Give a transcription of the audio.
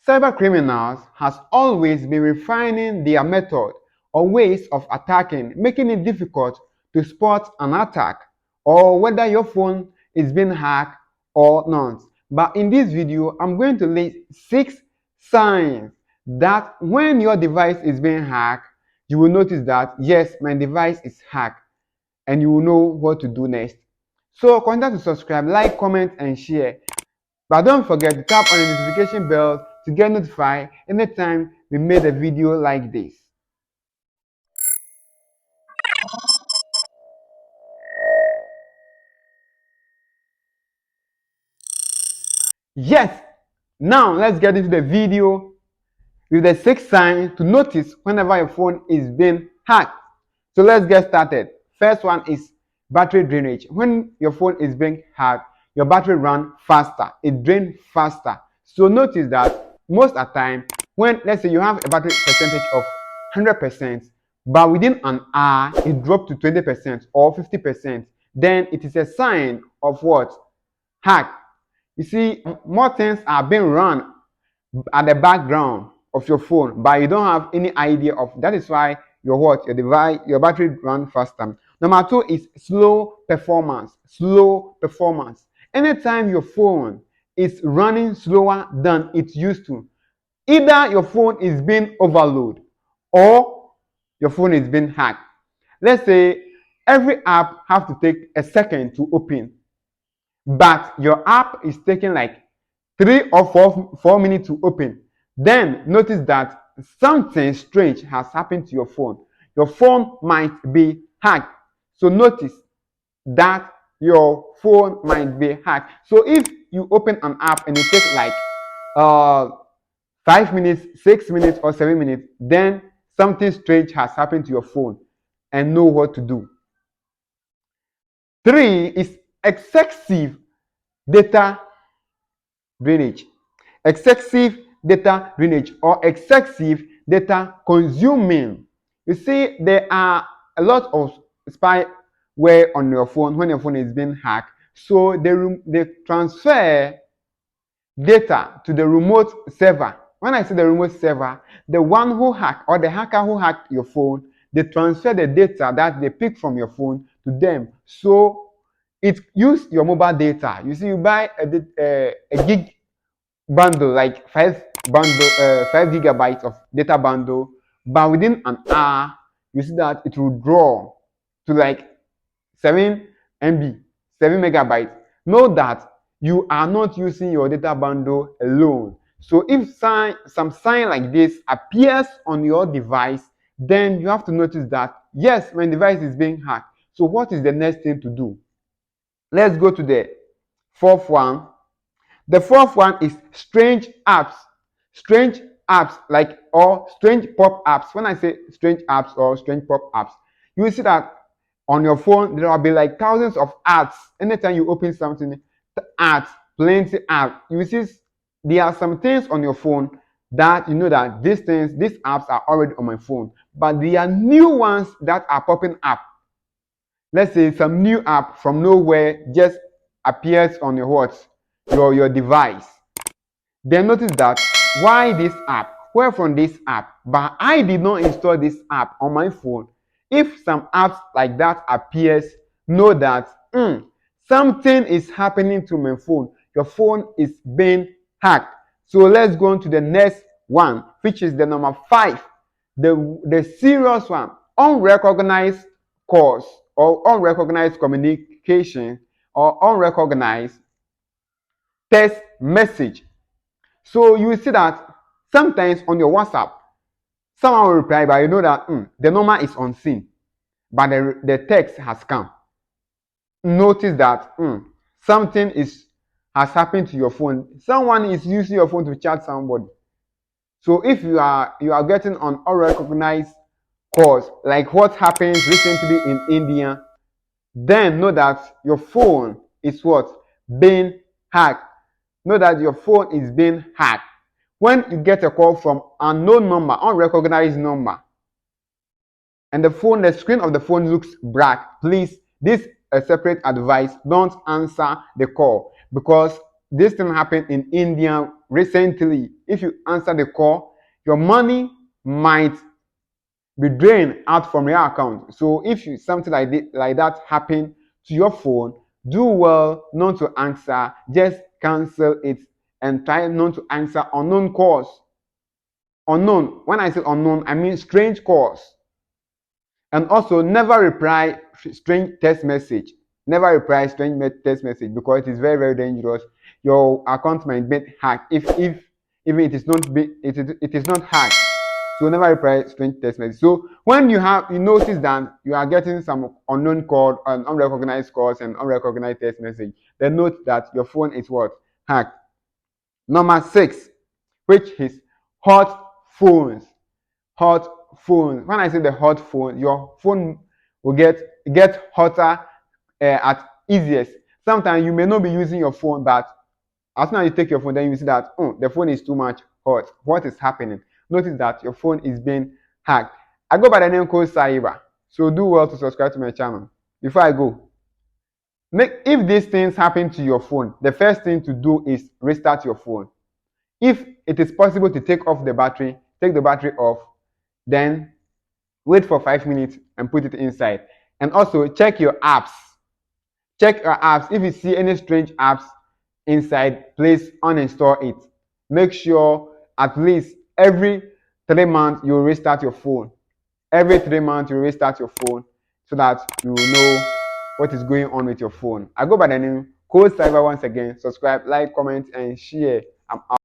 Cybercriminals has always been refining their method or ways of attacking, making it difficult to spot an attack or whether your phone is being hacked or not. But in this video, I'm going to list 6 signs that when your device is being hacked, you will notice that, yes, my device is hacked, and you will know what to do next. So consider to subscribe, like, comment, and share. But don't forget to tap on the notification bell to get notified anytime we made a video like this. Yes! Now let's get into the video with the 6 signs to notice whenever your phone is being hacked. So let's get started. First one is battery drainage. When your phone is being hacked, your battery runs faster. It drains faster. So notice that most of the time, when let's say you have a battery percentage of 100%, but within an hour it dropped to 20% or 50%, then it is a sign of what? Hack. You see, more things are being run at the background of your phone, but you don't have any idea of that. Is why your device, your battery run faster. Number 2 is slow performance. Slow performance. Anytime your phone is running slower than it used to, either your phone is being overloaded or your phone is being hacked. Let's say every app have to take a second to open, but your app is taking like 3 or 4 minutes to open. Then notice that something strange has happened to your phone. Your phone might be hacked. So notice that your phone might be hacked. So if you open an app and you take like 5 minutes, 6 minutes, or 7 minutes, then something strange has happened to your phone and know what to do. 3 is excessive data drainage. Excessive data drainage or excessive data consuming. You see, there are a lot of spyware on your phone when your phone is being hacked. So they transfer data to the remote server. When I say the remote server, the one who hacked or the hacker who hacked your phone, they transfer the data that they pick from your phone to them. So it use your mobile data. You see, you buy a gig bundle, like 5 gigabytes of data bundle, but within an hour you see that it will draw to like 7 MB, 7 megabytes. Know that you are not using your data bundle alone. So if some sign like this appears on your device, then you have to notice that, yes, my device is being hacked. So what is the next thing to do? Let's go to the 4th one. The 4th one is strange apps. Strange apps, like, or strange pop-ups. When I say strange apps or strange pop-ups, you will see that on your phone there will be like thousands of ads. Anytime you open something, ads, plenty ads. You will see there are some things on your phone that you know that these apps are already on my phone, but there are new ones that are popping up. Let's say some new app from nowhere just appears on your device. Then notice that, why this app? Where from this app? But I did not install this app on my phone. If some apps like that appears, know that something is happening to my phone. Your phone is being hacked. So let's go on to the next one, which is the number 5, the serious one: unrecognized calls or unrecognized communication or unrecognized text message. So you will see that sometimes on your WhatsApp, someone will reply, but you know that the number is unseen, but the text has come. Notice that something has happened to your phone. Someone is using your phone to chat somebody. So if you are getting on unrecognized calls, like what happened recently in India, then know that your phone is being hacked. Know that your phone is being hacked. When you get a call from unknown number, unrecognized number, and the screen of the phone looks black, please, this is a separate advice: don't answer the call, because this thing happened in India recently. If you answer the call, your money might be drained out from your account. So if you, something like that happen to your phone, do well not to answer. Just cancel it and try not to answer unknown calls. Unknown. When I say unknown, I mean strange calls. And also never reply strange text message. Never reply strange text message because it is very, very dangerous. Your account might be hacked if even it is not hacked. So never reply strange text message. So when you notice that you are getting some unknown call and unrecognized calls and unrecognized text message, then note that your phone is what? Hacked. Number 6, which is hot phones. Hot phone. When I say the hot phone, your phone will get hotter at easiest. Sometimes you may not be using your phone, but as soon as you take your phone, then you see that the phone is too much hot. What is happening? Notice that your phone is being hacked. I go by the name Koscyber. So do well to subscribe to my channel. Before I go, if these things happen to your phone, the first thing to do is restart your phone. If it is possible to take the battery off, then wait for 5 minutes and put it inside. And also check your apps. Check your apps. If you see any strange apps inside, please uninstall it. Make sure at least every 3 months you restart your phone. Every 3 months you restart your phone so that you will know what is going on with your phone. I go by the name Koscyber once again. Subscribe, like, comment, and share. I'm out.